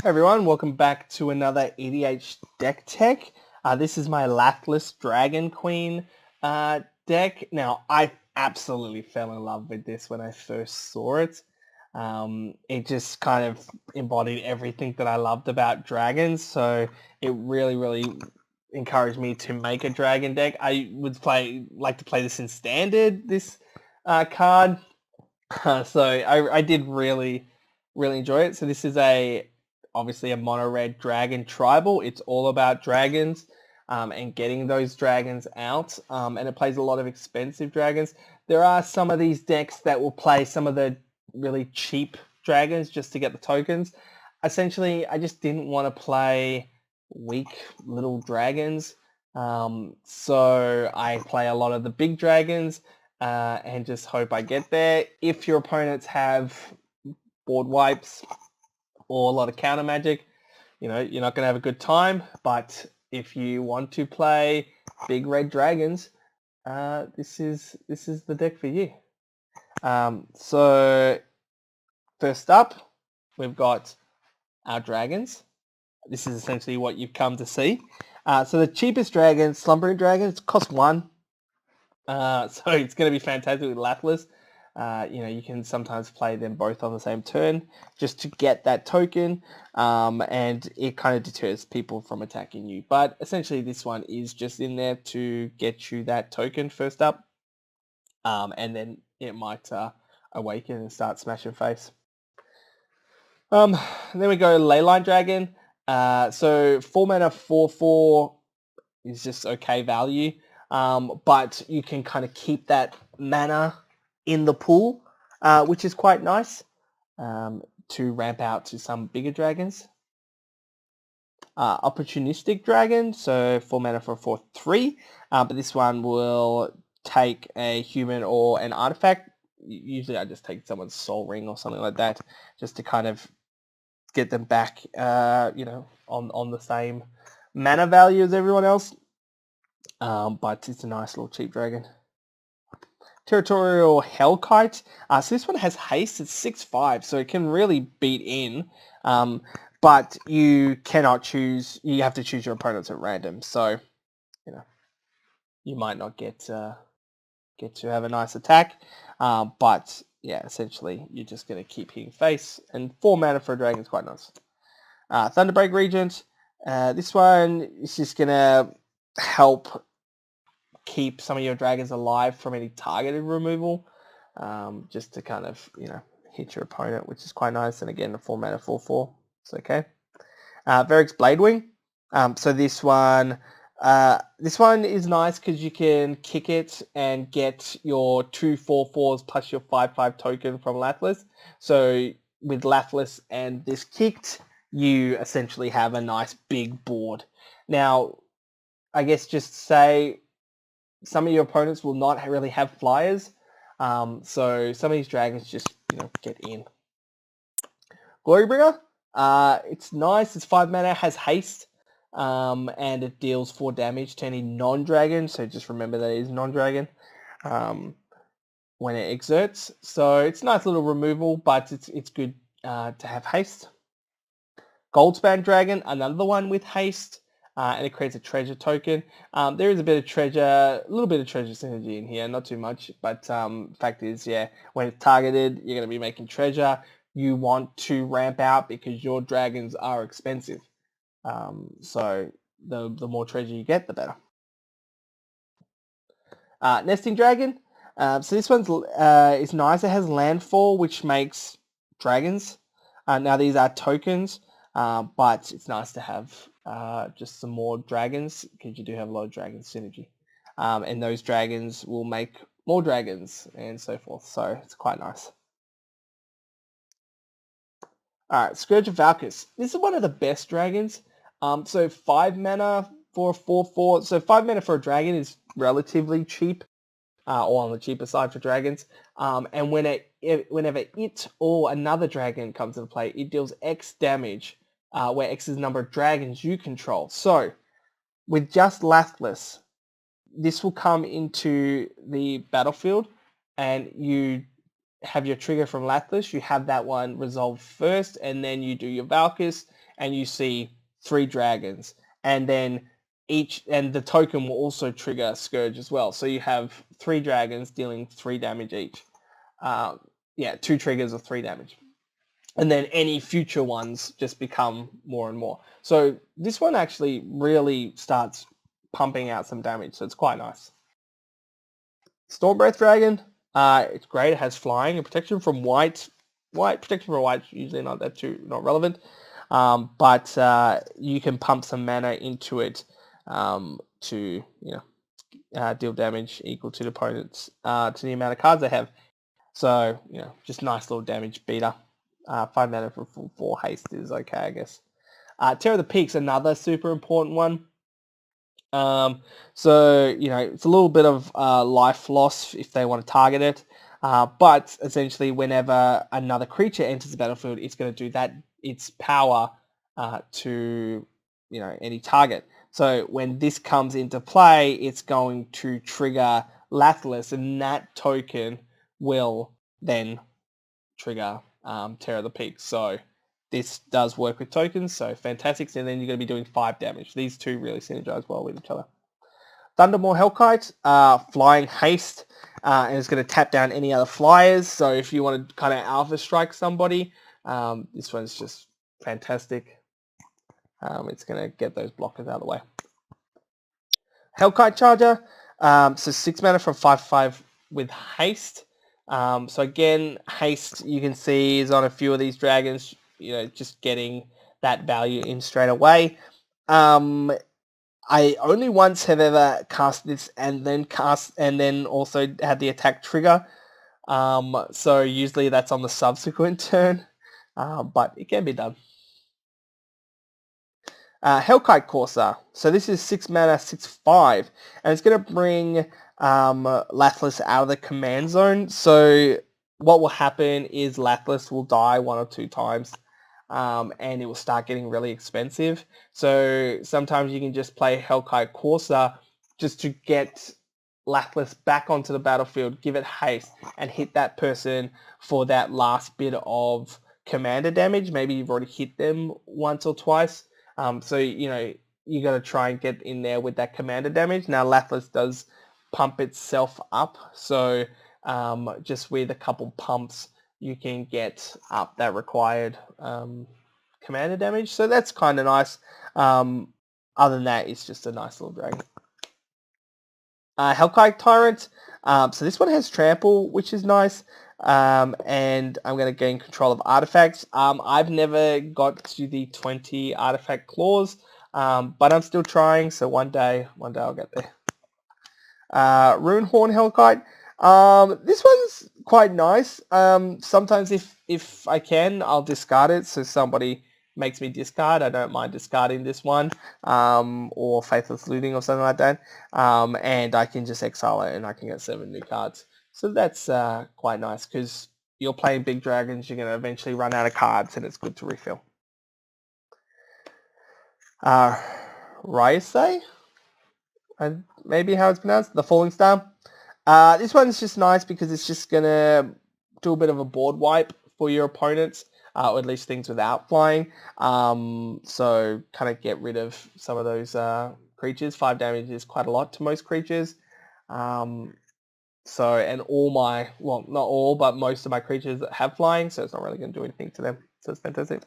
Everyone, welcome back to another EDH deck tech. This is my Lathliss Dragon Queen deck. Now, I absolutely fell in love with this when I first saw it. It just kind of embodied everything that I loved about dragons, so it really encouraged me to make a dragon deck. I would like to play this in standard, this card. So I did really enjoy it. So this is obviously a mono red dragon tribal. It's all about dragons and getting those dragons out. And it plays a lot of expensive dragons. There are some of these decks that will play some of the really cheap dragons just to get the tokens. Essentially, I just didn't want to play weak little dragons. So I play a lot of the big dragons and just hope I get there. If your opponents have board wipes or a lot of counter magic, you're not going to have a good time. But if you want to play big red dragons, this is the deck for you. So first up, we've got our dragons. This is essentially what you've come to see. So the cheapest dragon, Slumbering Dragon, it costs 1. So it's going to be fantastic with Lathliss. You can sometimes play them both on the same turn just to get that token, and it kind of deters people from attacking you. But essentially this one is just in there to get you that token first up, and then it might awaken and start smashing face. Then we go Leyline Dragon. So 4 mana 4/4 is just okay value, but you can kind of keep that mana in the pool, which is quite nice to ramp out to some bigger dragons. Opportunistic Dragon, so 4 mana for 4/3, but this one will take a human or an artifact. Usually I just take someone's Soul Ring or something like that, just to kind of get them back, on the same mana value as everyone else. But it's a nice little cheap dragon. Territorial Hellkite. So this one has haste. It's 6/5, so it can really beat in. But you cannot choose. You have to choose your opponents at random. So, you might not get to have a nice attack. But yeah, essentially you're just going to keep hitting face. And 4 mana for a dragon is quite nice. Thunderbreak Regent. This one is just going to help keep some of your dragons alive from any targeted removal, just to kind of, hit your opponent, which is quite nice. And again, a 4 mana 4/4, it's okay. Varix Bladewing. So this one is nice because you can kick it and get your 2 4/4s plus your 5/5 token from Lathliss. So with Lathliss and this kicked, you essentially have a nice big board. Now, I guess just say some of your opponents will not really have flyers, so some of these dragons just get in. Glorybringer, it's nice. It's 5 mana, has haste, and it deals 4 damage to any non-dragon. So just remember that it is non-dragon when it exerts. So it's a nice little removal, but it's good to have haste. Goldspan Dragon, another one with haste. And it creates a treasure token. There is a little bit of treasure synergy in here, not too much, but fact is, when it's targeted, you're going to be making treasure. You want to ramp out because your dragons are expensive. So the more treasure you get, the better. Nesting Dragon. So this one's is nice. It has landfall, which makes dragons. Now these are tokens, but it's nice to have just some more dragons because you do have a lot of dragon synergy, and those dragons will make more dragons and so forth. So it's quite nice. All right, Scourge of Valkyrs. This is one of the best dragons. So 5 mana for a 4/4. So 5 mana for a dragon is relatively cheap, or on the cheaper side for dragons. And whenever it or another dragon comes into play, it deals X damage, where X is the number of dragons you control. So with just Lathliss, this will come into the battlefield, and you have your trigger from Lathliss, you have that one resolved first, and then you do your Valkyrs, and you see 3 dragons, and then the token will also trigger Scourge as well. So you have 3 dragons dealing 3 damage each. 2 triggers of 3 damage. And then any future ones just become more and more. So this one actually really starts pumping out some damage, so it's quite nice. Stormbreath Dragon, it's great. It has flying and protection from white. Protection from white is usually not relevant. But you can pump some mana into it to deal damage equal to the opponents to the amount of cards they have. So just nice little damage beater. 5 mana for 4 haste is okay, I guess. Terror of the Peaks, another super important one. So it's a little bit of life loss if they want to target it. But essentially, whenever another creature enters the battlefield, it's going to do that its power to any target. So when this comes into play, it's going to trigger Lathliss, and that token will then trigger Terror of the Peaks. So this does work with tokens, so fantastic. And then you're going to be doing 5 damage. These two really synergize well with each other. Thundermaw Hellkite, flying haste, and it's going to tap down any other flyers. So if you want to kind of alpha strike somebody, this one's just fantastic. It's going to get those blockers out of the way. Hellkite Charger, so 6 mana from 5/5 with haste. So again, haste you can see is on a few of these dragons, just getting that value in straight away. I only once have ever cast this and then also had the attack trigger. So usually that's on the subsequent turn, but it can be done. Hellkite Courser. So this is 6 mana, 6/5, and it's going to bring Lathliss out of the command zone. So what will happen is Lathliss will die 1 or 2 times, and it will start getting really expensive. So sometimes you can just play Hellkite Courser just to get Lathliss back onto the battlefield, give it haste, and hit that person for that last bit of commander damage. Maybe you've already hit them once or twice. So you got to try and get in there with that commander damage. Now Lathliss does pump itself up, so just with a couple pumps you can get up that required commander damage. So that's kind of nice. Other than that, it's just a nice little dragon. Hellkite Tyrant. So this one has trample, which is nice. And I'm going to gain control of artifacts. I've never got to the 20 artifact clause, but I'm still trying. So one day I'll get there. Runehorn Hellkite. This one's quite nice. Sometimes if I can, I'll discard it. So somebody makes me discard. I don't mind discarding this one, or Faithless Looting or something like that. And I can just exile it and I can get 7 new cards. So that's quite nice because you're playing big dragons, you're going to eventually run out of cards and it's good to refill. Ryusei? Maybe how it's pronounced? The Falling Star. This one's just nice because it's just going to do a bit of a board wipe for your opponents, or at least things without flying. So kind of get rid of some of those creatures. 5 damage is quite a lot to most creatures. And not all, but most of my creatures have flying, so it's not really going to do anything to them. So it's fantastic.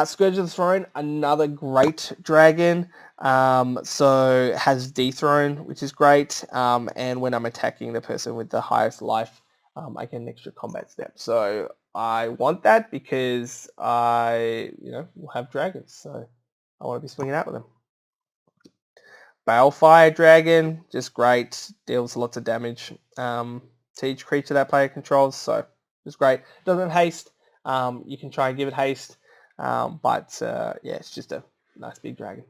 Scourge of the Throne, another great dragon. So has dethrone, which is great. And when I'm attacking the person with the highest life, I get an extra combat step. So I want that because I, will have dragons. So I want to be swinging out with them. Balefire Dragon, just great. Deals lots of damage to each creature that player controls. So it's great. Doesn't have haste. You can try and give it haste. But it's just a nice big dragon.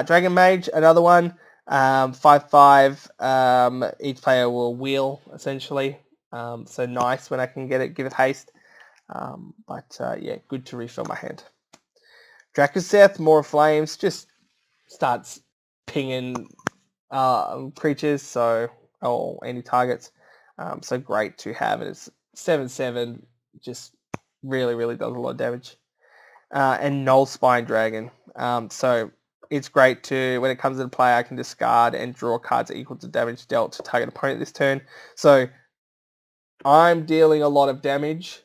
Dragon Mage, another one. 5/5. Each player will wheel, essentially. So nice when I can give it haste. Good to refill my hand. Dracoseth, More Flames, just starts pinging creatures, or any targets. So great to have. It's 7/7, just really does a lot of damage. And Null Spine Dragon. So it's great to, when it comes into play, I can discard and draw cards equal to damage dealt to target opponent this turn. So I'm dealing a lot of damage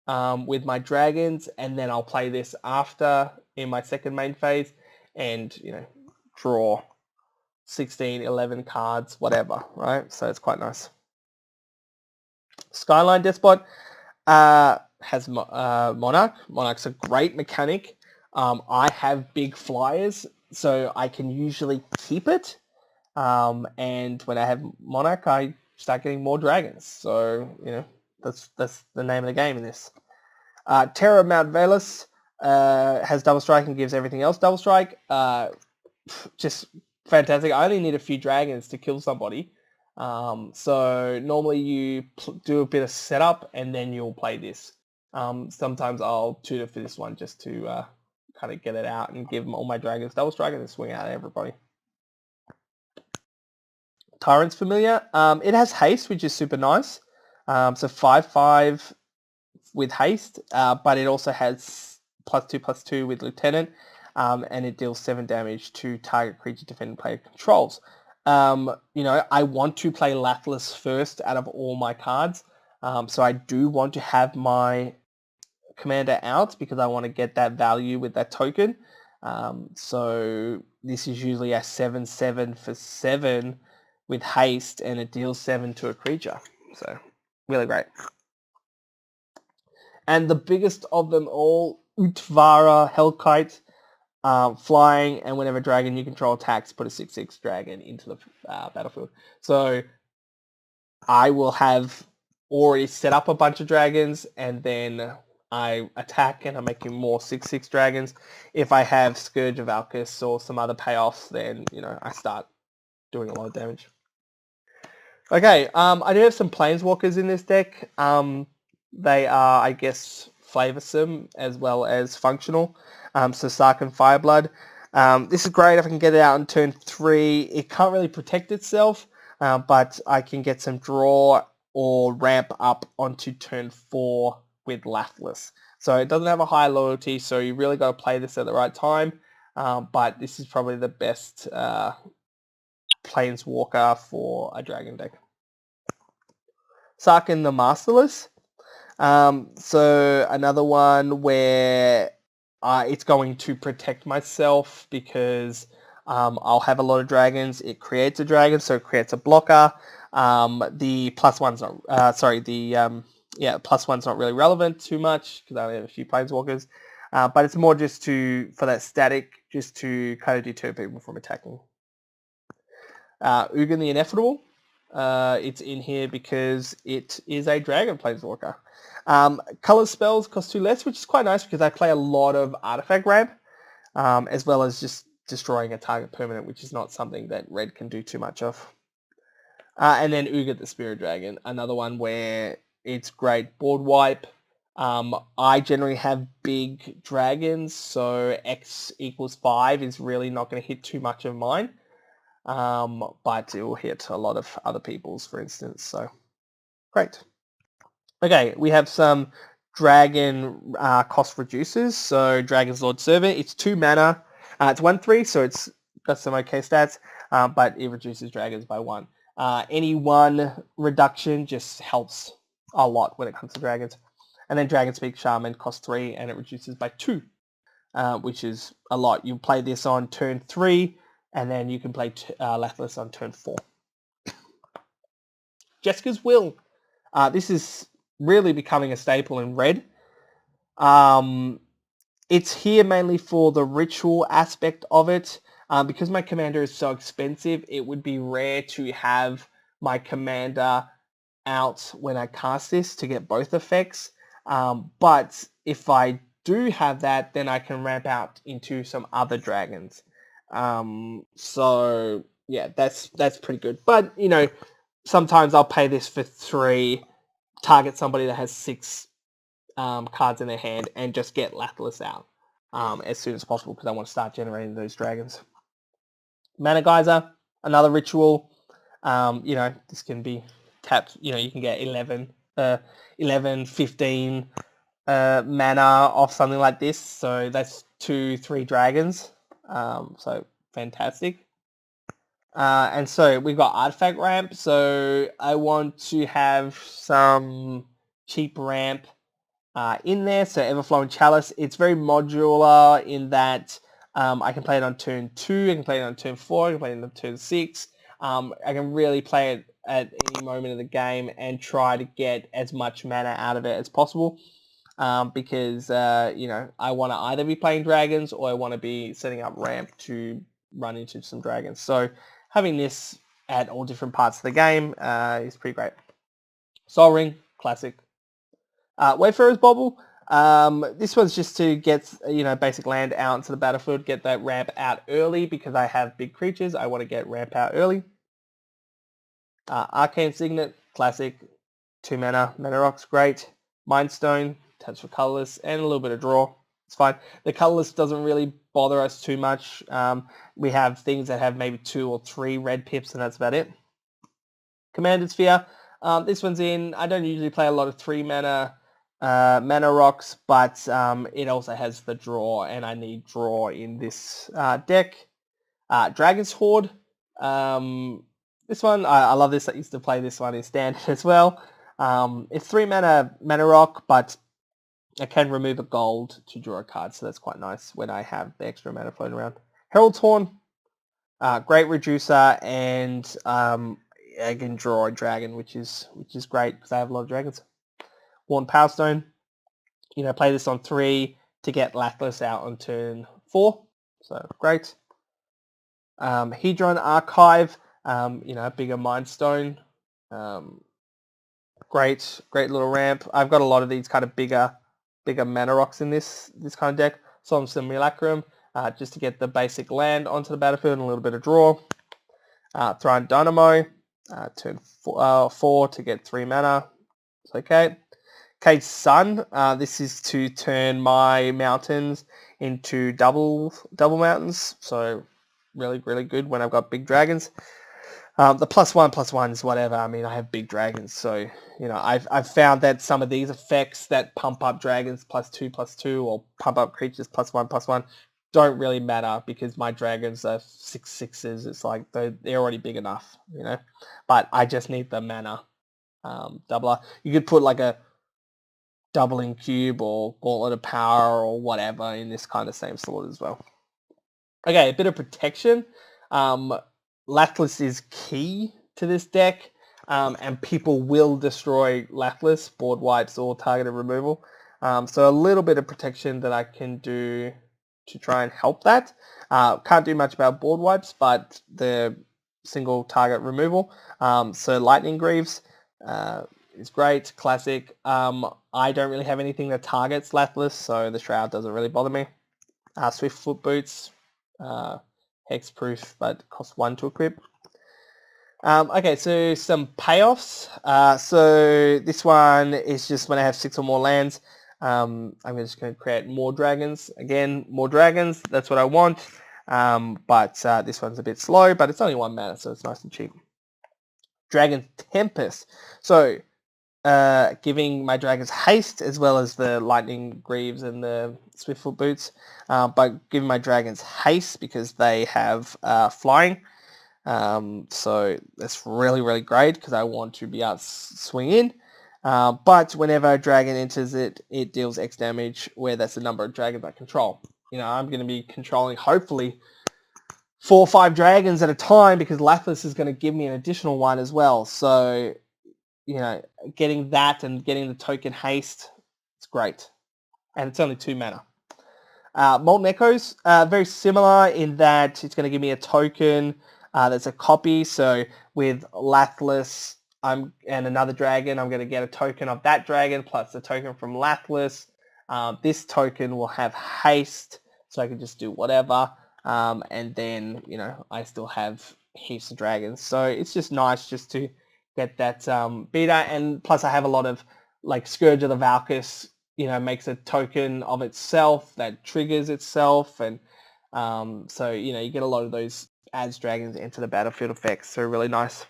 with my dragons, and then I'll play this after in my second main phase and, draw 16, 11 cards, whatever, right? So it's quite nice. Skyline Despot has Monarch. Monarch's a great mechanic. I have big flyers, so I can usually keep it. And when I have Monarch, I start getting more dragons. So, that's the name of the game in this. Terror of Mount Velis has double strike and gives everything else double strike. Just fantastic. I only need a few dragons to kill somebody. So normally you do a bit of setup and then you'll play this. Sometimes I'll tutor for this one just to kind of get it out and give all my dragons double strike and then swing out at everybody. Tyrant's familiar. It has haste, which is super nice. So 5/5 with haste, but it also has +2/+2 with Lieutenant, and it deals 7 damage to target creature defending player controls. I want to play Lathliss first out of all my cards, so I do want to have my commander out because I want to get that value with that token. So this is usually a 7/7 for 7 with haste, and it deals 7 to a creature. So really great. And the biggest of them all, Utvara Hellkite, flying, and whenever dragon you control attacks, put a 6/6 dragon into the battlefield. So I will have already set up a bunch of dragons, and then I attack, and I'm making more 6/6 dragons. If I have Scourge of Valkyrs or some other payoffs, then I start doing a lot of damage. Okay, I do have some Planeswalkers in this deck. They are, I guess, flavoursome as well as functional. So Sark and Fireblood. This is great if I can get it out on turn 3. It can't really protect itself, but I can get some draw or ramp up onto turn 4 with Lathliss. So it doesn't have a high loyalty, so you really got to play this at the right time. But this is probably the best Planeswalker for a dragon deck. Sark and the Masterless. So another one where it's going to protect myself because I'll have a lot of dragons. It creates a dragon, so it creates a blocker. The +1's not, +1's not really relevant too much because I only have a few Planeswalkers. But it's more just for that static, just to kind of deter people from attacking. Ugin the Ineffable. It's in here because it is a dragon Planeswalker. Color spells cost 2 less, which is quite nice because I play a lot of artifact ramp, as well as just destroying a target permanent, which is not something that red can do too much of. And then Ugin the Spirit Dragon, another one where it's great board wipe. I generally have big dragons, so X = 5 is really not going to hit too much of mine. But it will hit a lot of other people's, for instance. So great. Okay, we have some dragon cost reducers. So Dragon's Lord Servant, it's 2 mana. It's 1/3, so it's got some okay stats, but it reduces dragons by 1. Any 1 reduction just helps a lot when it comes to dragons. And then Dragonspeak Shaman costs 3, and it reduces by 2, which is a lot. You play this on turn 3, and then you can play Lathliss on turn 4. Jessica's Will. This is really becoming a staple in red. It's here mainly for the ritual aspect of it. Because my commander is so expensive, it would be rare to have my commander out when I cast this to get both effects. But if I do have that, then I can ramp out into some other dragons. So yeah, that's pretty good. But sometimes I'll pay this for 3, target somebody that has 6 cards in their hand, and just get Lathliss out as soon as possible because I want to start generating those dragons. Mana Geyser, another ritual. This can be tap, you can get 11, 15 mana off something like this. So that's 2-3 dragons. So fantastic. And so we've got artifact ramp. So I want to have some cheap ramp in there. So Everflowing Chalice, it's very modular in that I can play it on turn 2, I can play it on turn 4, I can play it on turn 6. I can really play it at any moment of the game and try to get as much mana out of it as possible. Because, I want to either be playing dragons or I want to be setting up ramp to run into some dragons. So having this at all different parts of the game is pretty great. Sol Ring, classic. Wayfarer's Bauble. This one's just to get, basic land out into the battlefield, get that ramp out early because I have big creatures. I want to get ramp out early. Arcane Signet, classic. 2 mana. Mana Rock's great. Mindstone, taps for colorless, and a little bit of draw. It's fine. The colorless doesn't really bother us too much. We have things that have maybe 2 or 3 red pips, and that's about it. Commanded Sphere. This one's in. I don't usually play a lot of 3 mana mana rocks, but it also has the draw, and I need draw in this deck. Dragon's Horde. This one, I love this. I used to play this one in standard as well. It's 3 mana rock, but I can remove a gold to draw a card, so that's quite nice when I have the extra mana floating around. Herald's Horn, great reducer, and I can draw a dragon, which is great because I have a lot of dragons. Worn Power Stone, play this on 3 to get Lathliss out on turn 4, so great. Hedron Archive, bigger Mind Stone, great little ramp. I've got a lot of these kind of bigger mana rocks in this kind of deck. Solemn Simulacrum, just to get the basic land onto the battlefield and a little bit of draw. Thrion Dynamo, turn 4 to get 3 mana. It's okay. Cage Sun, this is to turn my mountains into double mountains. So really, really good when I've got big dragons. The +1/+1 is whatever. I mean, I have big dragons, so I've found that some of these effects that pump up dragons +2/+2 or pump up creatures +1/+1 don't really matter because my dragons are 6/6s. It's like they're already big enough, But I just need the mana doubler. You could put like a Doubling Cube or Gauntlet of Power or whatever in this kind of same sort as well. Okay, a bit of protection. Lathliss is key to this deck, and people will destroy Lathliss, board wipes, or targeted removal. So a little bit of protection that I can do to try and help that. Can't do much about board wipes, but the single target removal. So Lightning Greaves is great, classic. I don't really have anything that targets Lathliss, so the Shroud doesn't really bother me. Swift Foot Boots, hexproof, but cost 1 to equip. Okay, so some payoffs. So this one is just when I have 6 or more lands, I'm just going to create more dragons. Again, more dragons, that's what I want. But this one's a bit slow, but it's only 1 mana, so it's nice and cheap. Dragon Tempest. So giving my dragons haste as well as the Lightning Greaves and the Swiftfoot Boots, but giving my dragons haste because they have flying. So that's really, really great because I want to be able to swing in. But whenever a dragon enters it, it deals X damage where that's the number of dragons I control. I'm going to be controlling hopefully 4 or 5 dragons at a time because Lathliss is going to give me an additional one as well. So getting that and getting the token haste, it's great. And it's only 2 mana. Molten Echoes, very similar in that it's going to give me a token that's a copy. So with Lathliss and another dragon, I'm going to get a token of that dragon plus a token from Lathliss. This token will have haste, so I can just do whatever. And then, I still have heaps of dragons. So it's just nice just to get that beta, and plus I have a lot of like Scourge of the Valkyrs, makes a token of itself that triggers itself, and so you get a lot of those as dragons enter the battlefield effects, so really nice.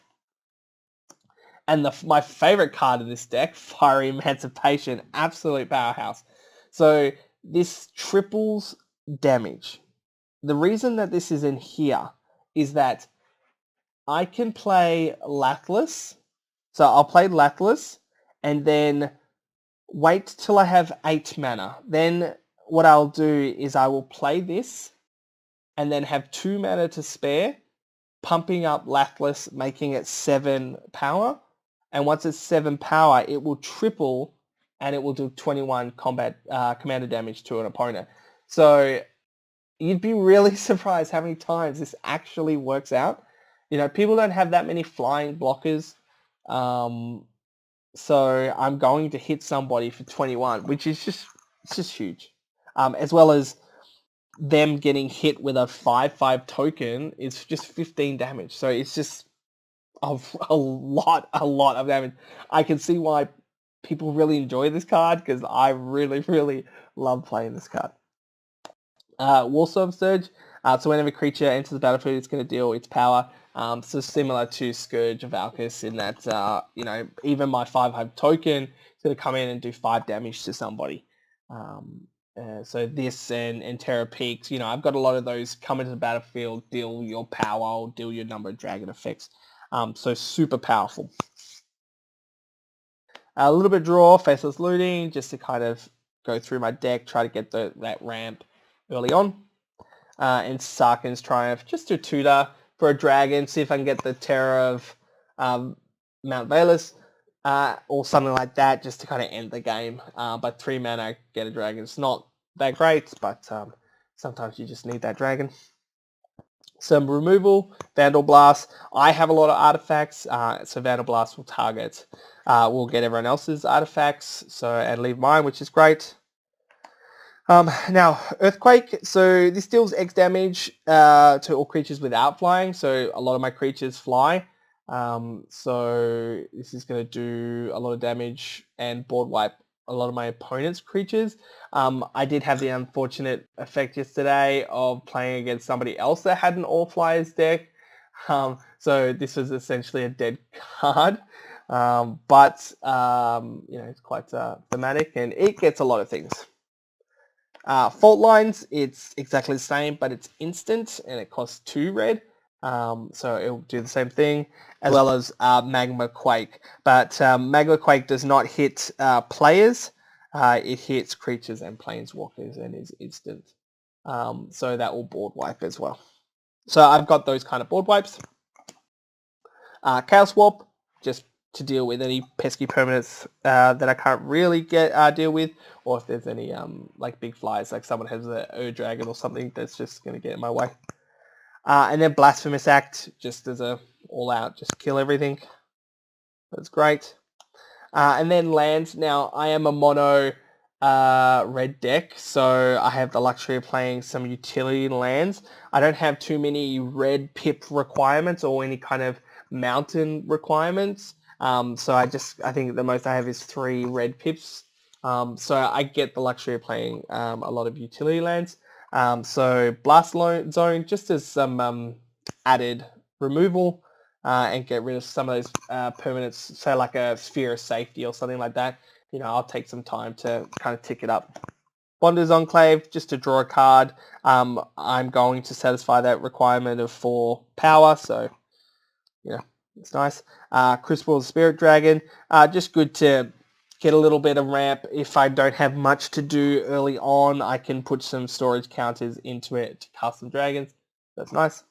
And my favorite card in this deck, Fiery Emancipation, absolute powerhouse. So this triples damage. The reason that this is in here is that I can play Lathliss. So I'll play Lathliss and then wait till I have 8 mana. Then what I'll do is I will play this and then have 2 mana to spare, pumping up Lathliss, making it 7 power. And once it's 7 power, it will triple and it will do 21 commander damage to an opponent. So you'd be really surprised how many times this actually works out. You know, people don't have that many flying blockers. So I'm going to hit somebody for 21, which is just huge. As well as them getting hit with a 5/5 token is just 15 damage. So it's just a lot of damage. I can see why people really enjoy this card because I really love playing this card. Warsaw Surge. So whenever a creature enters the battlefield, it's going to deal its power. So similar to Scourge of Valkyrs in that, you know, even my 5/5 token is going to come in and do 5 damage to somebody. So this and Terra Peaks, you know, I've got a lot of those come into the battlefield, deal your power, deal your number of dragon effects. So super powerful. A little bit of draw, Faceless Looting, just to kind of go through my deck, try to get that ramp early on. And Sarkhan's Triumph, just to tutor for a dragon, see if I can get the Terror of Mount Valus, or something like that, just to kind of end the game. But 3 mana, get a dragon. It's not that great, but sometimes you just need that dragon. Some removal, Vandal Blast. I have a lot of artifacts, so Vandal Blast will target, will get everyone else's artifacts, so and leave mine, which is great. Now, Earthquake, so this deals X damage to all creatures without flying, so a lot of my creatures fly. So this is going to do a lot of damage and board wipe a lot of my opponent's creatures. I did have the unfortunate effect yesterday of playing against somebody else that had an All Flyers deck. So this was essentially a dead card. But you know, it's quite thematic and it gets a lot of things. Fault Lines, it's exactly the same, but it's instant and it costs 2 red. So it'll do the same thing, as well as Magma Quake. But Magma Quake does not hit players. It hits creatures and planeswalkers and is instant. So that will board wipe as well. So I've got those kind of board wipes. Chaos Warp, just to deal with any pesky permanents that I can't really deal with, or if there's any like big flies, like someone has a dragon or something that's just going to get in my way. And then Blasphemous Act, just as a all-out, just kill everything. That's great. And then lands. Now, I am a mono red deck, so I have the luxury of playing some utility lands. I don't have too many red pip requirements or any kind of mountain requirements. So I think the most I have is 3 red pips. So I get the luxury of playing a lot of utility lands. So Blast Zone, just as some added removal, and get rid of some of those permanents, say like a Sphere of Safety or something like that. You know, I'll take some time to kind of tick it up. Bonder's Enclave, just to draw a card. I'm going to satisfy that requirement of 4 power, so, you know, it's nice. Crucible Spirit Dragon, just good to get a little bit of ramp. If I don't have much to do early on, I can put some storage counters into it to cast some dragons. That's nice.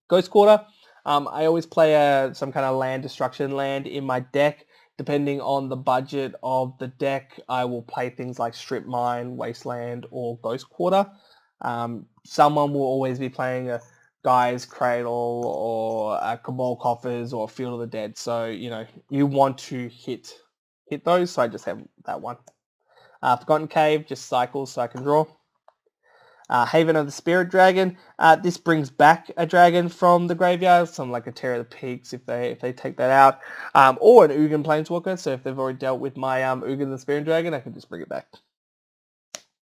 Ghost Quarter. I always play some kind of land destruction land in my deck. Depending on the budget of the deck, I will play things like Strip Mine, Wasteland, or Ghost Quarter. Someone will always be playing a Guy's Cradle or a Cabal Coffers or Field of the Dead. So, you know, you want to hit those, so I just have that one. Forgotten Cave, just cycles so I can draw. Haven of the Spirit Dragon. This brings back a dragon from the graveyard, something like a Terror of the Peaks if they take that out, or an Ugin Planeswalker. So if they've already dealt with my Ugin the Spirit Dragon, I can just bring it back.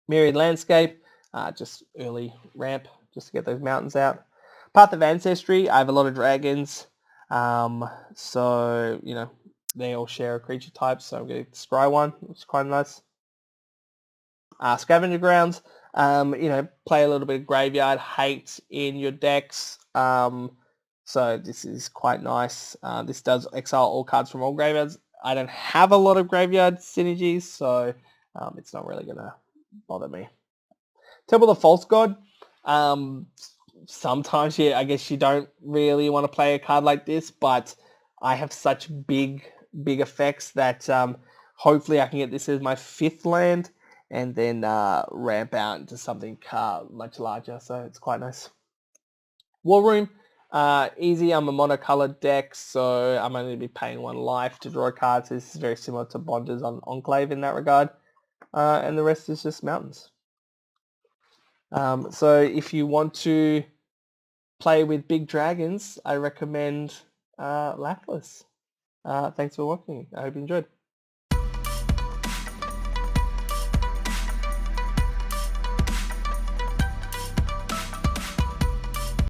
Myriad Landscape, just early ramp, just to get those mountains out. Path of Ancestry. I have a lot of dragons. So, you know, they all share a creature type, so I'm going to scry one, which is quite nice. Scavenger Grounds, you know, play a little bit of Graveyard Hate in your decks. So this is quite nice. This does exile all cards from all graveyards. I don't have a lot of graveyard synergies, so it's not really going to bother me. Temple of the False God. Sometimes, yeah, I guess you don't really want to play a card like this, but I have such big effects that hopefully I can get this as my 5th land and then ramp out into something much larger, so it's quite nice. War Room, easy. I'm a monocolored deck, so I'm only going to be paying 1 life to draw cards. This is very similar to Bonders on Enclave in that regard, and the rest is just mountains. So if you want to play with big dragons, I recommend Lathliss. Thanks for watching. I hope you enjoyed.